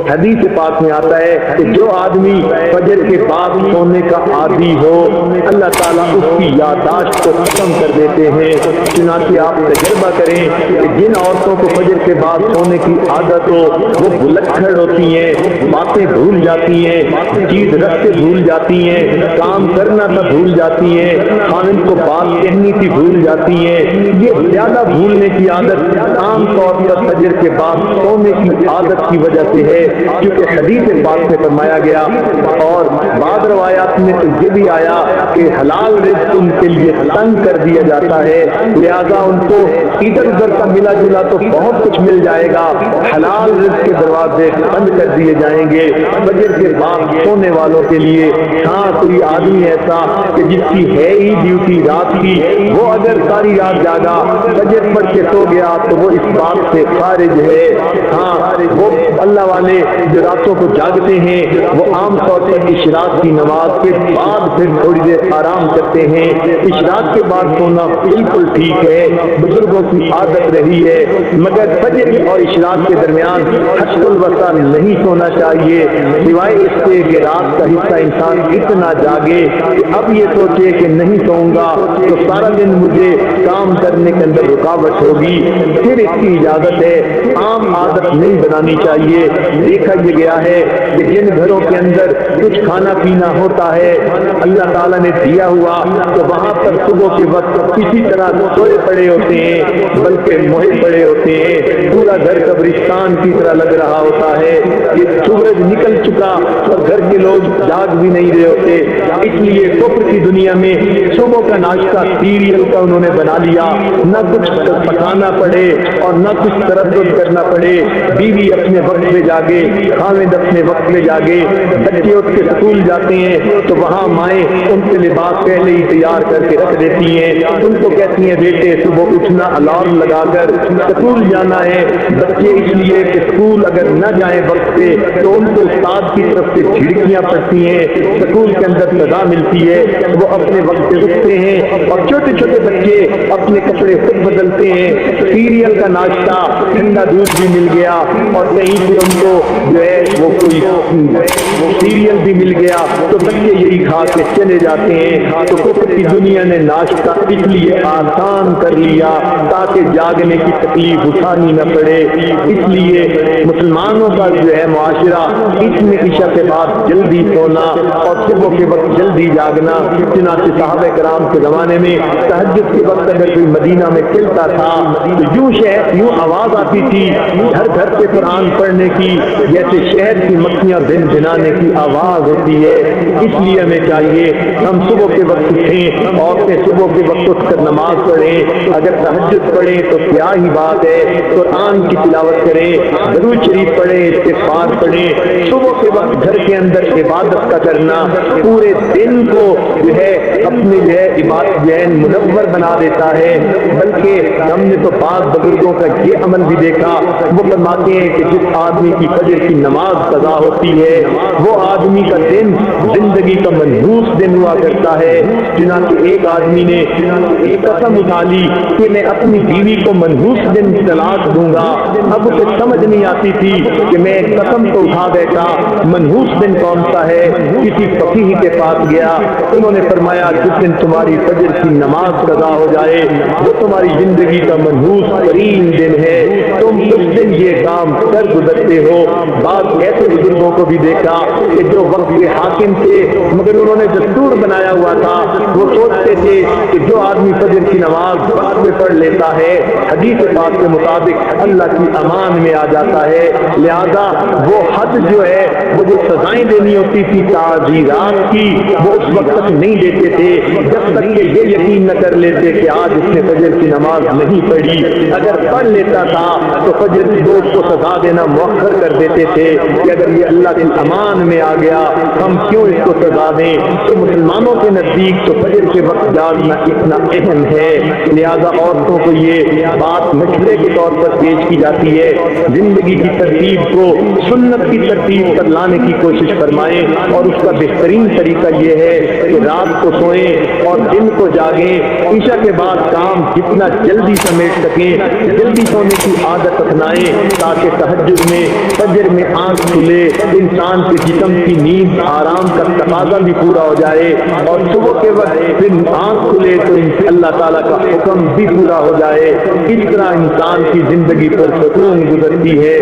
حدیث پاک میں آتا ہے کہ جو آدمی فجر کے بعد سونے کا عادی ہو اللہ تعالیٰ اس کی یادداشت کو ختم کر دیتے ہیں۔ چنانچہ آپ تجربہ کریں کہ جن عورتوں کو فجر کے بعد سونے کی عادت ہو وہ بھلکڑ ہوتی ہیں، باتیں بھول جاتی ہیں، چیز رکھتے بھول جاتی ہیں، کام کرنا تھا بھول جاتی ہیں، خاوند کو بات کہنی تھی بھول جاتی ہیں۔ یہ زیادہ بھولنے کی عادت عام طور پر فجر کے بعد سونے کی عادت کی وجہ سے ہے، کیونکہ حدیث پاک میں فرمایا گیا اور بعض روایات میں تو یہ بھی آیا کہ حلال رزق ان کے لیے تنگ کر دیا جاتا ہے، لہذا ان کو ادھر ادھر کا ملا جلا تو بہت کچھ مل جائے گا، حلال رزق کے دروازے بند کر دیے جائیں گے فجر کے بعد سونے والوں کے لیے۔ ہاں کوئی آدمی ایسا کہ جس کی ہے ہی ڈیوٹی رات کی، وہ اگر ساری رات جاگا فجر پڑھ کے سو گیا تو وہ اس بات سے خارج ہے۔ ہاں وہ اللہ والے جو راتوں کو جاگتے ہیں وہ عام طور پر اشراق کی نماز کے بعد پھر تھوڑی دیر آرام کرتے ہیں۔ اشراق کے بعد سونا بالکل ٹھیک ہے، بزرگوں کی عادت رہی ہے، مگر فجر اور اشراق کے درمیان حد الوسع نہیں سونا چاہیے، سوائے اس سے کہ رات کا حصہ انسان اتنا جاگے کہ اب یہ سوچے کہ نہیں سوؤں گا تو سارا دن مجھے کام کرنے کے اندر رکاوٹ ہوگی، پھر اس کی اجازت ہے۔ عام عادت نہیں بنانی چاہیے۔ دیکھا یہ گیا ہے کہ جن گھروں کے اندر کچھ کھانا پینا ہوتا ہے اللہ تعالیٰ نے دیا ہوا تو وہاں پر صبح کے وقت کسی طرح سوئے پڑے ہوتے ہیں، بلکہ موہے پڑے ہوتے ہیں، پورا گھر قبرستان کی طرح لگ رہا ہوتا ہے کہ سورج نکل چکا اور گھر کے لوگ جاگ بھی نہیں رہے ہوتے۔ اس لیے کفر کی دنیا میں صبح کا ناشتہ سیریل کا انہوں نے بنا لیا، نہ کچھ پکانا پڑے اور نہ کچھ تردد کرنا پڑے، بیوی اپنے وقت پہ جاگے، خاوند اپنے وقت پہ جاگے، بچے اٹھ کے اسکول جاتے ہیں تو وہاں مائیں ان کے لباس پہلے ہی تیار کر کے رکھ دیتی ہیں، ان کو کہتی ہیں بیٹے صبح اٹھنا الارم لگا کر اسکول جانا ہے۔ بچے اس لیے کہ اسکول اگر نہ جائیں وقت پہ تو ان کو استاد کی طرف سے جھڑکیاں پڑتی ہیں، اسکول کے اندر سزا ملتی ہے، وہ اپنے وقت پہ اٹھتے ہیں اور چھوٹے چھوٹے بچے اپنے کپڑے خود بدلتے ہیں، سیریل کا ناشتہ ٹھنڈا دودھ بھی مل گیا اور کہیں پہ ان کو جو ہے وہ کوئی سیریل بھی مل گیا تو بچے یہی کھا کے چلے جاتے ہیں۔ تو کفر کی دنیا نے ناشتہ اس لیے آسان کر لیا تاکہ جاگنے کی تکلیف اٹھانی نہ پڑے۔ اس لیے مسلمانوں کا جو ہے معاشرہ اس میں عشاء کے بعد جلدی سونا اور صبح کے وقت جلدی جاگنا۔ چنانچہ صحابہ کرام کے زمانے میں تہجد کے وقت اگر کوئی مدینہ میں کھلتا تھا تو یوں آواز آتی تھی گھر گھر سے قرآن پڑھنے کی، جیسے شہد کی مکھیاں دن بنانے کی آواز ہوتی ہے۔ اس لیے ہمیں چاہیے ہم صبح کے وقت اٹھیں، عورتیں صبح کے وقت اٹھ کر نماز پڑھیں، اگر تہجد پڑھیں تو کیا ہی بات ہے، قرآن کی تلاوت کریں، درود شریف پڑھیں، استغفار پڑھیں۔ صبح کے وقت گھر کے اندر عبادت کا کرنا پورے دن کو جو ہے اپنے جو ہے عبادت جو ہے منور بنا دیتا ہے۔ بلکہ ہم نے تو بعض بزرگوں کا یہ عمل بھی دیکھا، وہ فرماتے ہیں کہ جس آدمی کی فجر کی نماز قضا ہوتی ہے وہ آدمی کا دن زندگی کا منحوس دن ہوا کرتا ہے۔ چنانچہ ایک آدمی نے ایک قسم اٹھا لی کہ میں اپنی بیوی کو منحوس دن طلاق دوں گا، اب اسے سمجھ نہیں آتی تھی کہ میں ایک قسم تو اٹھا بیٹھا، منحوس دن کون سا ہے؟ کسی فقیہ کے پاس گیا، انہوں نے فرمایا جس دن تمہاری فجر کی نماز قضا ہو جائے وہ تمہاری زندگی کا منحوس ترین دن ہے، تم اس دن یہ کام کر گزرتے ہو۔ بعض ایسے بزرگوں کو بھی دیکھا کہ جو وقت کے حاکم تھے مگر انہوں نے دستور بنایا ہوا تھا، وہ سوچتے تھے کہ جو آدمی فجر کی نماز وقت میں پڑھ لیتا ہے حدیث پاک کے مطابق اللہ کی امان میں آ جاتا ہے، لہذا وہ حد جو ہے وہ جو سزائیں دینی ہوتی تھی تعزیرات کی وہ اس وقت تک نہیں دیتے تھے جب تک کہ یہ یقین نہ کر لیتے کہ آج اس نے فجر کی نماز نہیں پڑھی۔ اگر پڑھ لیتا تھا تو فجر کی دوست کو سزا دینا مؤخر کر دیتے تھے کہ اگر یہ اللہ کے امان میں آ گیا ہم کیوں اس کو سزا دیں۔ تو مسلمانوں کے نزدیک تو فجر کے وقت جاگنا اتنا اہم ہے، لہذا عورتوں کو یہ بات مشورے کے طور پر پیش کی جاتی ہے، زندگی کی ترتیب کو سنت کی ترتیب پر لانے کی کوشش فرمائیں، اور اس کا بہترین طریقہ یہ ہے کہ رات کو سوئیں اور دن کو جاگیں، عشاء کے بعد کام جتنا جلدی سمیٹ سکیں، جلدی سونے کی عادت دکھلائیں تاکہ تہجد میں فجر میں آنکھ کھلے، انسان کے جسم کی نیند آرام کا تقاضا بھی پورا ہو جائے، اور صبح کے وقت پھر آنکھ کھلے تو اللہ تعالیٰ کا حکم بھی پورا ہو جائے۔ اس طرح انسان کی زندگی پر سکون گزرتی ہے۔